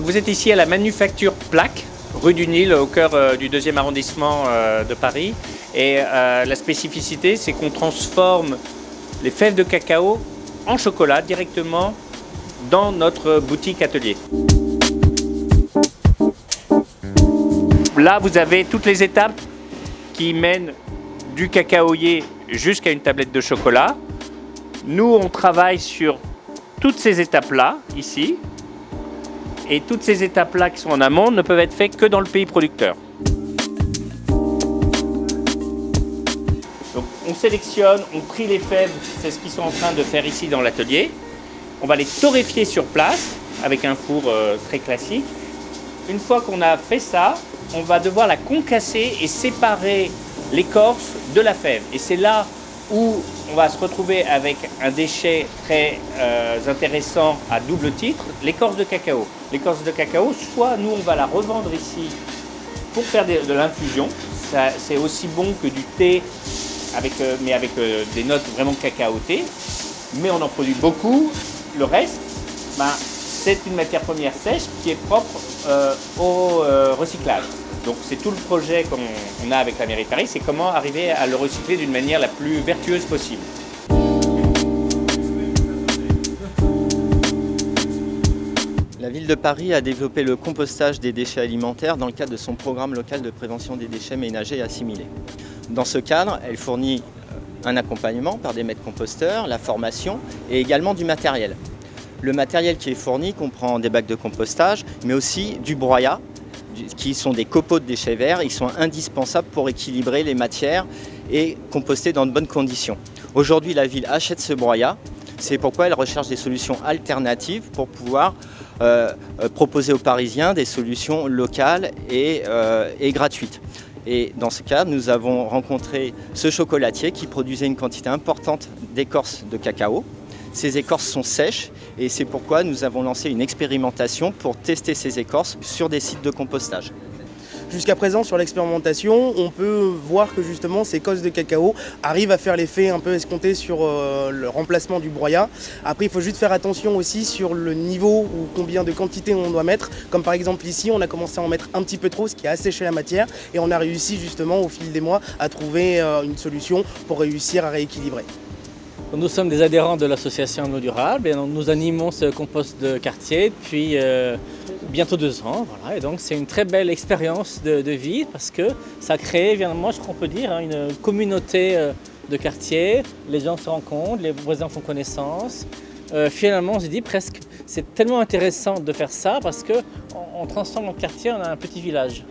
vous êtes ici à la Manufacture Plaque, rue du Nil, au cœur du 2e arrondissement de Paris. Et la spécificité, c'est qu'on transforme les fèves de cacao en chocolat directement dans notre boutique atelier. Là, vous avez toutes les étapes qui mènent du cacaoyer jusqu'à une tablette de chocolat. Nous, on travaille sur toutes ces étapes-là, ici. Et toutes ces étapes-là qui sont en amont ne peuvent être faites que dans le pays producteur. Donc, on sélectionne, on trie les fèves, c'est ce qu'ils sont en train de faire ici dans l'atelier. On va les torréfier sur place avec un four très classique. Une fois qu'on a fait ça, on va devoir la concasser et séparer l'écorce de la fève. Et c'est là où on va se retrouver avec un déchet très intéressant à double titre, l'écorce de cacao. L'écorce de cacao, soit nous on va la revendre ici pour faire de l'infusion. C'est aussi bon que du thé, mais avec des notes vraiment cacaotées. Mais on en produit beaucoup. Le reste, c'est une matière première sèche qui est propre au recyclage. Donc c'est tout le projet qu'on a avec la mairie de Paris, c'est comment arriver à le recycler d'une manière la plus vertueuse possible. La ville de Paris a développé le compostage des déchets alimentaires dans le cadre de son programme local de prévention des déchets ménagers et assimilés. Dans ce cadre, elle fournit un accompagnement par des maîtres composteurs, la formation et également du matériel. Le matériel qui est fourni comprend des bacs de compostage, mais aussi du broyat, qui sont des copeaux de déchets verts. Ils sont indispensables pour équilibrer les matières et composter dans de bonnes conditions. Aujourd'hui, la ville achète ce broyat. C'est pourquoi elle recherche des solutions alternatives pour pouvoir proposer aux Parisiens des solutions locales et gratuites. Et dans ce cadre, nous avons rencontré ce chocolatier qui produisait une quantité importante d'écorce de cacao. Ces écorces sont sèches et c'est pourquoi nous avons lancé une expérimentation pour tester ces écorces sur des sites de compostage. Jusqu'à présent, sur l'expérimentation, on peut voir que justement ces écorces de cacao arrivent à faire l'effet un peu escompté sur le remplacement du broyat. Après, il faut juste faire attention aussi sur le niveau ou combien de quantité on doit mettre. Comme par exemple ici, on a commencé à en mettre un petit peu trop, ce qui a asséché la matière. Et on a réussi justement au fil des mois à trouver une solution pour réussir à rééquilibrer. Nous sommes des adhérents de l'association L'eau durable et nous animons ce compost de quartier depuis bientôt 2 ans. Voilà. Et donc c'est une très belle expérience de vie parce que ça crée, évidemment, je crois qu'on peut dire, une communauté de quartier. Les gens se rencontrent, les voisins font connaissance. Finalement, on se dit presque, c'est tellement intéressant de faire ça parce qu'on transforme notre quartier en un petit village.